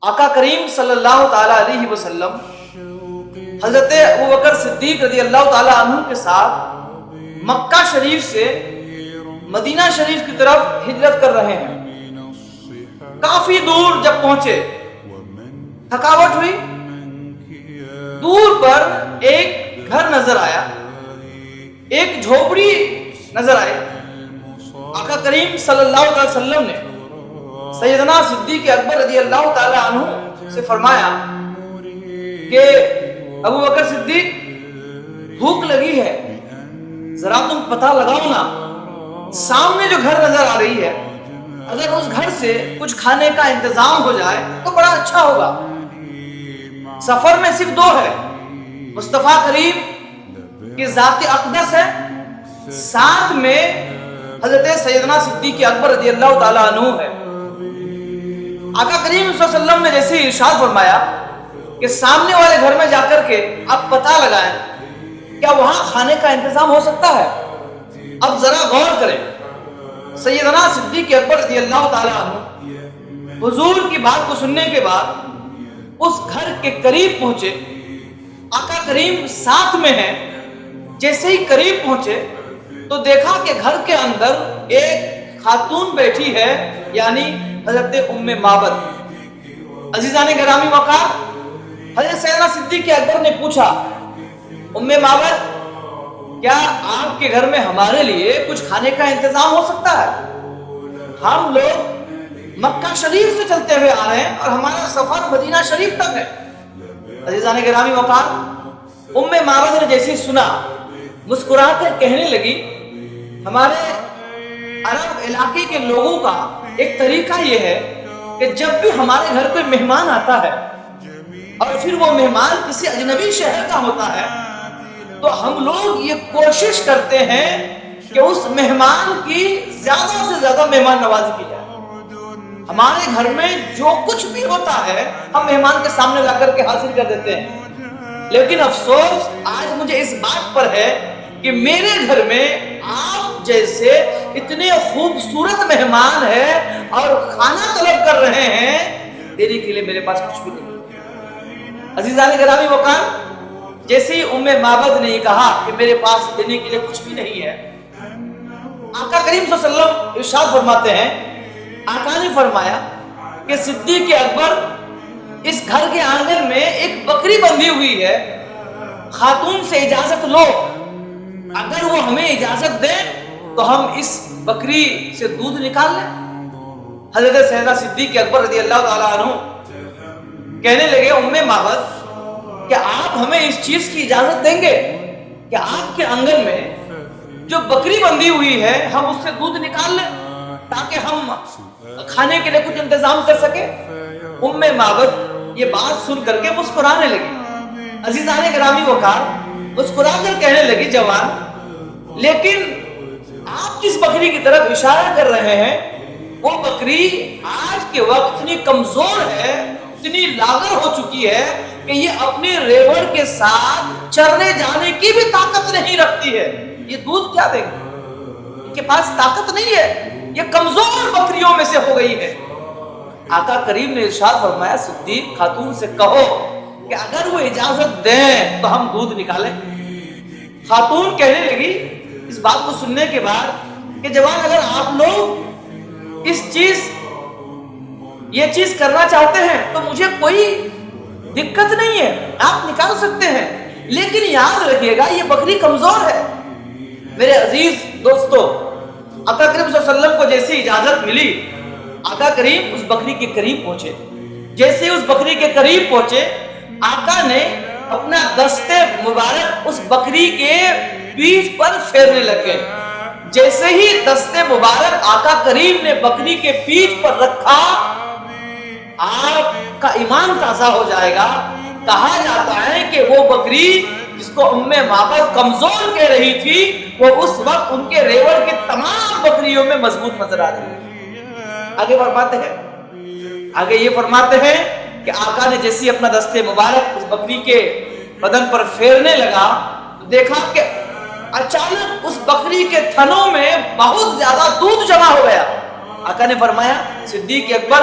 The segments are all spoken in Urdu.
آقا کریم صلی اللہ تعالیٰ علیہ وسلم حضرت ابوبکر صدیق رضی اللہ تعالیٰ عنہ کے ساتھ مکہ شریف سے مدینہ شریف کی طرف ہجرت کر رہے ہیں۔ کافی دور جب پہنچے، تھکاوٹ ہوئی، دور پر ایک گھر نظر آیا، ایک جھوپڑی نظر آئی۔ آقا کریم صلی اللہ علیہ وسلم نے سیدنا صدیق اکبر رضی اللہ تعالی عنہ سے فرمایا کہ ابو بکر صدیق، بھوک لگی ہے، ذرا تم پتہ لگاؤ نا، سامنے جو گھر نظر آ رہی ہے، اگر اس گھر سے کچھ کھانے کا انتظام ہو جائے تو بڑا اچھا ہوگا۔ سفر میں صرف دو ہے، مصطفیٰ کریم کی ذات اقدس ہے، ساتھ میں حضرت سیدنا صدیق اکبر رضی اللہ تعالیٰ عنہ ہے۔ آقا کریم صلی اللہ علیہ وسلم نے جیسے ارشاد فرمایا کہ سامنے والے گھر میں جا کر کے آپ پتہ لگائیں کیا وہاں کھانے کا انتظام ہو سکتا ہے۔ اب ذرا غور کریں، سیدنا صدیق اکبر رضی اللہ تعالیٰ عنہ حضور کی بات کو سننے کے بعد اس گھر کے قریب پہنچے۔ آقا کریم ساتھ میں ہیں، جیسے ہی قریب پہنچے تو دیکھا کہ گھر کے اندر ایک خاتون بیٹھی ہے، یعنی حضرت ام معبد۔ عزیزان گرامی وقار، حضرت سیدنا صدیق اکبر نے پوچھا، ام معبد کیا آپ کے گھر میں ہمارے لیے کچھ کھانے کا انتظام ہو سکتا ہے؟ ہم لوگ مکہ شریف سے چلتے ہوئے آ رہے ہیں اور ہمارا سفر مدینہ شریف تک ہے۔ عزیزان گرامی وقار، ام معبد نے جیسے سنا مسکرا کر کہنے لگی، ہمارے عرب علاقے کے لوگوں کا ایک طریقہ یہ ہے کہ جب بھی ہمارے گھر کوئی مہمان آتا ہے اور پھر وہ مہمان کسی اجنبی شہر کا ہوتا ہے تو ہم لوگ یہ کوشش کرتے ہیں کہ اس مہمان کی زیادہ سے زیادہ مہمان نوازی کی جائے۔ ہمارے گھر میں جو کچھ بھی ہوتا ہے ہم مہمان کے سامنے لا کر کے حاضر کر دیتے ہیں، لیکن افسوس آج مجھے اس بات پر ہے کہ میرے گھر میں آپ جیسے اتنے خوبصورت مہمان ہیں اور کھانا طلب کر رہے ہیں، دینے کے لیے میرے پاس کچھ بھی نہیں۔ عزیزان گرامی وقار، جیسے ہی ام معبد نے یہ کہا کہ میرے پاس دینے کے لیے کچھ بھی نہیں ہے، آقا کریم صلی اللہ علیہ وسلم ارشاد فرماتے ہیں، آقا نے فرمایا کہ صدیق اکبر اس گھر کے آنگن میں ایک بکری بندھی ہوئی ہے، خاتون سے اجازت لو، اگر وہ ہمیں اجازت دیں تو ہم اس بکری سے دودھ نکال لیں۔ حضرت سیدنا صدیق اکبر رضی اللہ تعالیٰ عنہ کہنے لگے، ام معبد کہ آپ ہمیں اس چیز کی اجازت دیں گے کہ آپ کے آنگن میں جو بکری بندھی ہوئی ہے ہم اس سے دودھ نکال لیں تاکہ ہم کھانے کے لیے کچھ انتظام کر سکیں۔ ام معبد یہ بات سن کر کے مسکرانے لگی۔ عزیزان گرامی وقار، مسکرا کر کہنے لگی، جوان لیکن آپ جس بکری کی طرف اشارہ کر رہے ہیں وہ بکری آج کے وقت اتنی کمزور ہے، اتنی لاغر ہو چکی ہے کہ یہ اپنے ریوڑ کے ساتھ چرنے جانے کی بھی طاقت نہیں رکھتی ہے، یہ دودھ کیا دے گی؟ ان کے پاس طاقت نہیں ہے، یہ کمزور بکریوں میں سے ہو گئی ہے۔ آقا کریم نے ارشاد فرمایا، صدیق خاتون سے کہو کہ اگر وہ اجازت دیں تو ہم دودھ نکالیں۔ خاتون کہنے لگی اس بات کو سننے کے بعد کہ جوان، اگر آپ لوگ یہ چیز کرنا چاہتے ہیں تو مجھے کوئی دقت نہیں ہے، آپ نکال سکتے ہیں، لیکن یاد رکھیے گا یہ بکری کمزور ہے۔ میرے عزیز دوستو، آقا کریم صلی اللہ علیہ وسلم کو جیسی اجازت ملی، آقا کریم اس بکری کے قریب پہنچے۔ جیسے اس بکری کے قریب پہنچے، آقا نے اپنا دستے مبارک اس بکری کے پیٹھ پر پھیرنے لگے۔ جیسے ہی دستے مبارک آقا کریم نے بکری کے پیٹھ پر رکھا، آپ کا ایمان تازہ ہو جائے گا۔ کہا جاتا ہے کہ وہ بکری جس کو ام معبد کمزور کہہ رہی تھی، وہ اس وقت ان کے ریوڑ کی تمام بکریوں میں مضبوط نظر آ رہی ہے۔ آگے یہ فرماتے ہیں کہ آقا نے جیسی اپنا دستے مبارک اس بکری کے بدن پر پھیرنے لگا تو دیکھا کہ اچانک اس بکری کے تھنوں میں بہت زیادہ دودھ جمع ہو گیا۔ آقا نے فرمایا، صدیق اکبر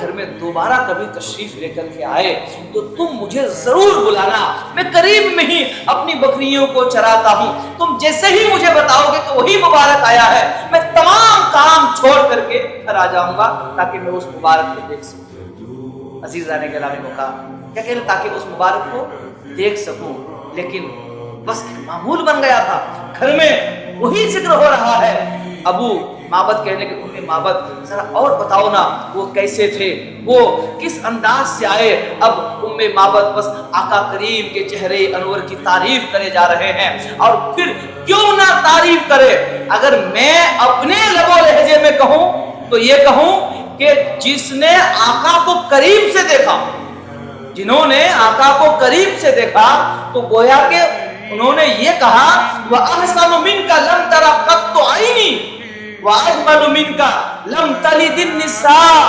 گھر میں دوبارہ کبھی تشریف لے کر کے آئے تو تم مجھے ضرور بلانا، میں قریب میں ہی اپنی بکریوں کو چراتا ہوں، تم جیسے ہی مجھے بتاؤ گے کہ وہی مبارک آیا ہے، میں تمام کام چھوڑ کر کے گھر آ جاؤں گا تاکہ میں اس مبارک کو دیکھ سکوں۔ عزیزان گرامی کو کہا کیا کہ تاکہ اس مبارک کو دیکھ سکوں، لیکن بس ایک معمول بن گیا تھا، گھر میں وہی ذکر ہو رہا ہے۔ ابو معبد کہنے کے ام معبد ذرا اور بتاؤ نا وہ کیسے تھے، وہ کس انداز سے آئے۔ اب ام معبد بس آقا کریم کے چہرے انور کی تعریف کرے جا رہے ہیں، اور پھر کیوں نہ تعریف کرے، اگر میں اپنے لب و لہجے میں کہوں تو یہ کہوں کہ جس نے آقا کو قریب سے دیکھا، جنہوں نے آقا کو قریب سے دیکھا، تو گویا کہ انہوں نے یہ کہا وَأَحْسَنُ مِنْكَ لَمْ تَرَ قَطُّ عَيْنِي وَأَجْمَلُ مِنْكَ لَمْ تَلِدِ النِّسَاءُ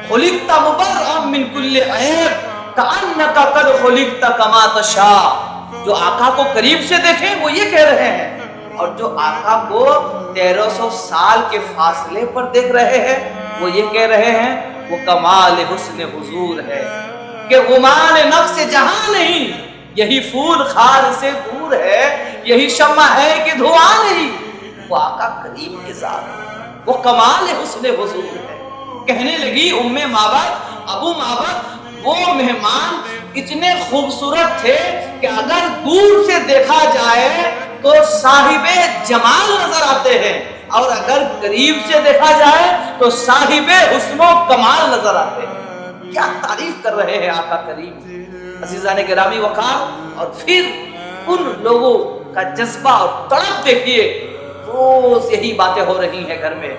خُلِقْتَ مُبَرَّأً مِنْ كُلِّ عَيْبٍ كَأَنَّكَ قَدْ خُلِقْتَ كَمَا تَشَاءُ۔ جو آقا کو قریب سے دیکھیں وہ یہ کہہ رہے ہیں، اور جو آقا کو 1300 سال کے فاصلے پر دیکھ رہے ہیں وہ یہ کہہ رہے ہیں وہ کمال حسن حضور ہے کہ غمان نفس جہاں نہیں، یہی پھول خار سے دور ہے، یہی شمع ہے کہ دھواں نہیں۔ وہ آقا کریم کے ذات، وہ کمال حسن حضور ہے۔ کہنے لگی ام معبد ابو معبد وہ مہمان اتنے خوبصورت تھے کہ اگر دور سے دیکھا جائے تو صاحب جمال نظر آتے ہیں، اور اگر قریب سے دیکھا جائے تو صاحب حسن و کمال نظر آتے ہیں۔ کیا تعریف کر رہے ہیں آقا کریم۔ عزیزان گرامی وقار، اور پھر ان لوگوں کا جذبہ اور تڑپ دیکھیے، روز یہی باتیں ہو رہی ہیں گھر میں۔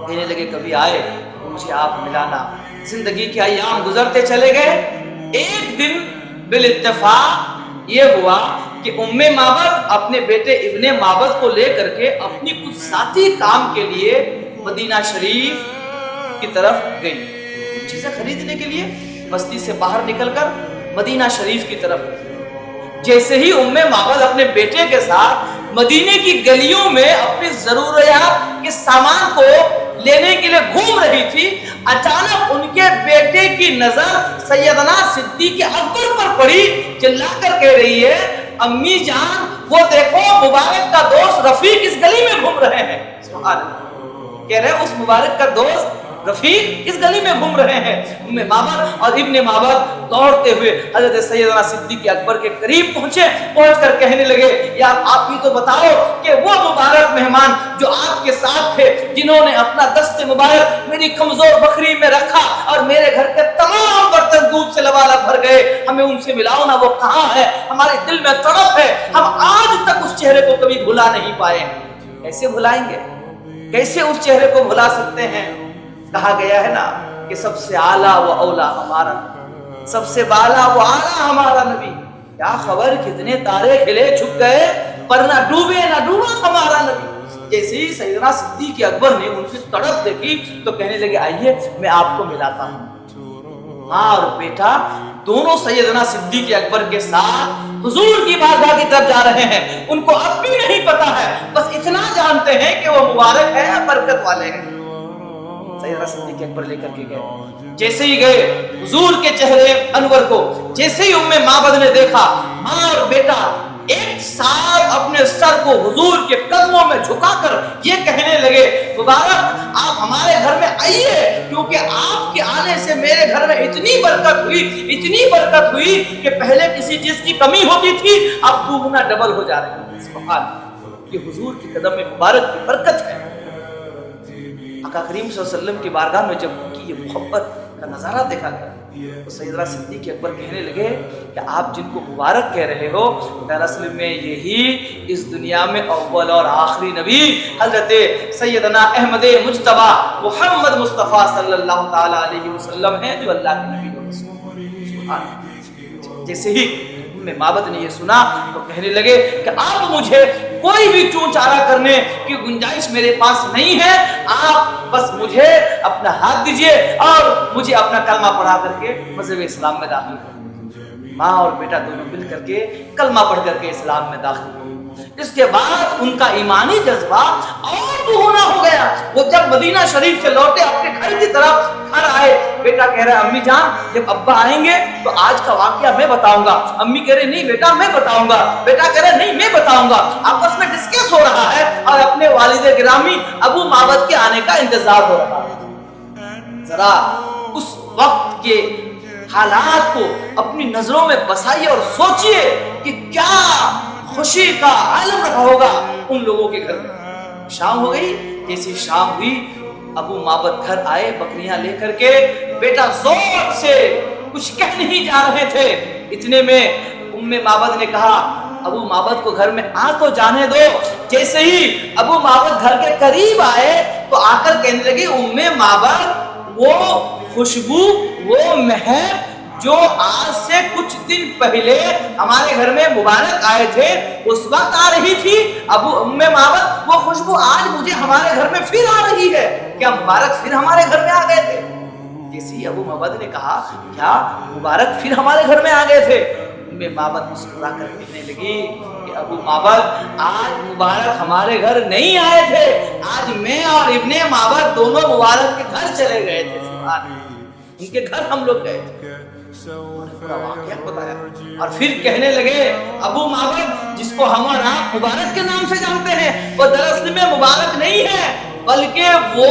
کہنے لگے کبھی آئے تو مجھے آپ ملانا۔ زندگی کے ایام گزرتے چلے گئے۔ ایک دن بالاتفاق یہ ہوا کہ ام معبد اپنے بیٹے ابن معبد کو لے کر کے اپنی کچھ ذاتی کام کے لیے مدینہ شریف کی طرف گئی، چیزیں خریدنے کے لیے بستی سے باہر نکل کر مدینہ شریف کی طرف۔ جیسے ہی ام معبد اپنے بیٹے کے ساتھ مدینے کی گلیوں میں اپنی ضروریات کے سامان کو لینے کے لیے گھوم رہی تھی، اچانک ان کے بیٹے کی نظر سیدنا صدیق اکبر پر پڑی۔ چلا کر کہہ رہی ہے امی جان وہ دیکھو مبارک کا دوست رفیق اس گلی میں گھوم رہے ہیں۔ سبحان اللہ، کہہ رہے اس مبارک کا دوست رفیق اس گلی میں گھوم رہے ہیں۔ ام معبد اور ابن معبد دوڑتے ہوئے حضرت سیدنا صدیق اکبر کے قریب پہنچ کر کہنے لگے یار آپ ہی تو بتاؤ کہ وہ مبارک مہمان جو آپ کے ساتھ تھے، جنہوں نے اپنا دست مبارک میری کمزور بکری میں رکھا اور میرے گھر کے تمام برتن دودھ سے لبالب بھر گئے، ہمیں ان سے ملاؤ نا، وہ کہاں ہے؟ ہمارے دل میں تڑپ ہے، ہم آج تک اس چہرے کو کبھی بھلا نہیں پائے۔ کیسے بھلائیں گے؟ کیسے اس چہرے کو بھلا سکتے ہیں؟ کہا گیا ہے نا کہ سب سے اعلیٰ و اولا ہمارا نبی، سب سے بالا و اعلیٰ ہمارا نبی۔ کیا خبر کتنے تارے کھلے چھپ گئے پر نہ ڈوبے نہ ڈوبا ہمارا نبی۔ جیسے ہی سیدنا صدیق اکبر نے ان کی تڑپ دیکھی تو کہنے لگے آئیے میں آپ کو ملاتا ہوں۔ ماں اور بیٹا دونوں سیدنا صدیق اکبر کے ساتھ حضور کی بارگاہ کی طرف جا رہے ہیں۔ ان کو اب بھی نہیں پتا ہے، بس اتنا جانتے ہیں کہ وہ مبارک ہے، برکت والے ہیں۔ سیدنا صدیق اکبر لے کر کے گئے۔ جیسے ہی گئے حضور کے چہرے انور کو جیسے ہی ام معبد نے دیکھا، ماں اور بیٹا ایک ساتھ اپنے سر کو حضور کے قدموں میں جھکا کر یہ کہنے لگے مبارک آپ ہمارے گھر میں آئیے، کیونکہ آپ کے آنے سے میرے گھر میں اتنی برکت ہوئی کہ پہلے کسی چیز کی کمی ہوتی تھی، اب دوگنا ڈبل ہو جا رہی ہے۔ سبحان اللہ، یہ حضور کی قدم میں مبارک کی برکت ہے۔ آقا کریم صلی اللہ علیہ وسلم کی بارگاہ میں جب ان کی یہ محبت کا نظارہ دیکھا گیا تو سیدنا صدیق اکبر کہنے لگے کہ آپ جن کو مبارک کہہ رہے ہو دراصل میں یہی اس دنیا میں اول اور آخری نبی حضرت سیدنا احمد مجتبی محمد مصطفیٰ صلی اللہ تعالی علیہ وسلم ہیں، جو اللہ کے نبی و رسول۔ جیسے ہی ام معبد نے یہ سنا تو کہنے لگے کہ آپ مجھے کوئی بھی چون چارہ کرنے کی گنجائش میرے پاس نہیں ہے، آپ بس مجھے اپنا ہاتھ دیجئے اور مجھے اپنا کلمہ پڑھا کر کے مذہب اسلام میں داخل کر۔ ماں اور بیٹا دونوں مل کر کے کلمہ پڑھ کر کے اسلام میں داخل ہوئے۔ اس کے بعد ان کا ایمانی جذبہ اور دوگنا ہو گیا. وہ جب مدینہ شریف سے لوٹے اپنے گھر کی طرف گھر آئے, بیٹا کہہ رہا ہے امی جان جب ابا آئیں گے تو آج کا واقعہ میں بتاؤں گا. امی کہہ رہے نہیں بیٹا میں بتاؤں گا, بیٹا کہہ رہے نہیں میں بتاؤں گا. آپس میں ڈسکس ہو رہا ہے اور اپنے والد گرامی ابو معبد کے آنے کا انتظار ہو رہا ہے. ذرا اس وقت کے حالات کو اپنی نظروں میں بسائیے اور سوچئے کہ کیا خوشی کا عالم رہا ہوگا ان لوگوں کے گھر میں. شام ہو گئی, جیسی شام ہوئی ابو معبد گھر آئے بکریاں لے کر کے. بیٹا زور سے کچھ کہہ نہیں جا رہے تھے, اتنے میں معبد نے کہا ابو معبد کو گھر میں آ تو جانے دو. جیسے ہی ابو معبد گھر کے قریب آئے تو آ کر کہنے لگے معبد وہ خوشبو وہ مہک جو آج سے کچھ دن پہلے ہمارے گھر میں مبارک آئے تھے اس وقت آ رہی تھی. معبد وہ خوشبو آج مجھے ہمارے گھر میں پھر آ رہی ہے, کیا مبارک پھر ہمارے گھر میں آ گئے تھے؟ جیسے ابو معبد نے کہا کیا مبارک پھر ہمارے گھر میں آ گئے تھے؟ معبد مسکرا کر کہنے لگی کہ ابو معبد آج مبارک ہمارے گھر نہیں آئے تھے, آج میں اور ابن معبد دونوں مبارک کے گھر چلے گئے تھے. ان کے گھر ہم لوگ گئے تھے, پورا واقعہ بتایا. اور پھر کہنے لگے ابو معبد جس کو ہم اور آپ مبارک کے نام سے جانتے ہیں وہ دراصل میں مبارک نہیں ہے, بلکہ وہ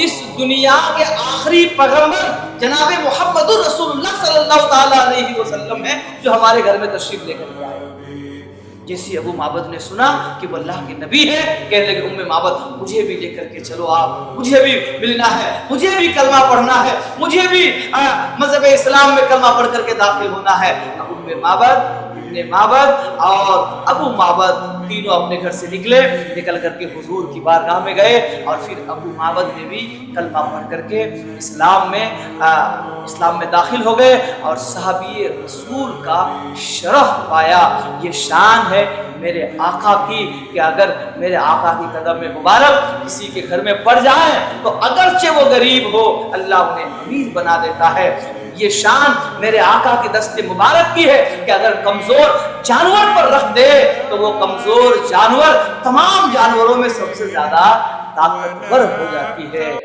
اس دنیا کے آخری پیغمبر جناب محمد رسول اللہ صلی اللہ تعالی علیہ وسلم ہے جو ہمارے گھر میں تشریف لے کر آئے. جیسی ابو معبد نے سنا کہ وہ اللہ کے نبی ہے, کہنے لگے معبد مجھے بھی لے کر کے چلو, آپ مجھے بھی ملنا ہے, مجھے بھی کلمہ پڑھنا ہے, مجھے بھی مذہب اسلام میں کلمہ پڑھ کر کے داخل ہونا ہے. معبد ابن معبد اور ابو معبد تینوں اپنے گھر سے نکل کر کے حضور کی بارگاہ میں گئے اور پھر ابو معبد نے بھی کلمہ پڑھ کر کے اسلام میں داخل ہو گئے اور صحابی رسول کا شرف پایا. یہ شان ہے میرے آقا کی کہ اگر میرے آقا کی قدم میں مبارک کسی کے گھر میں پڑ جائے تو اگرچہ وہ غریب ہو اللہ انہیں امیر بنا دیتا ہے. یہ شان میرے آقا کی دست مبارک کی ہے کہ اگر کمزور جانور پر رکھ دے تو وہ کمزور جانور تمام جانوروں میں سب سے زیادہ طاقتور ہو جاتی ہے.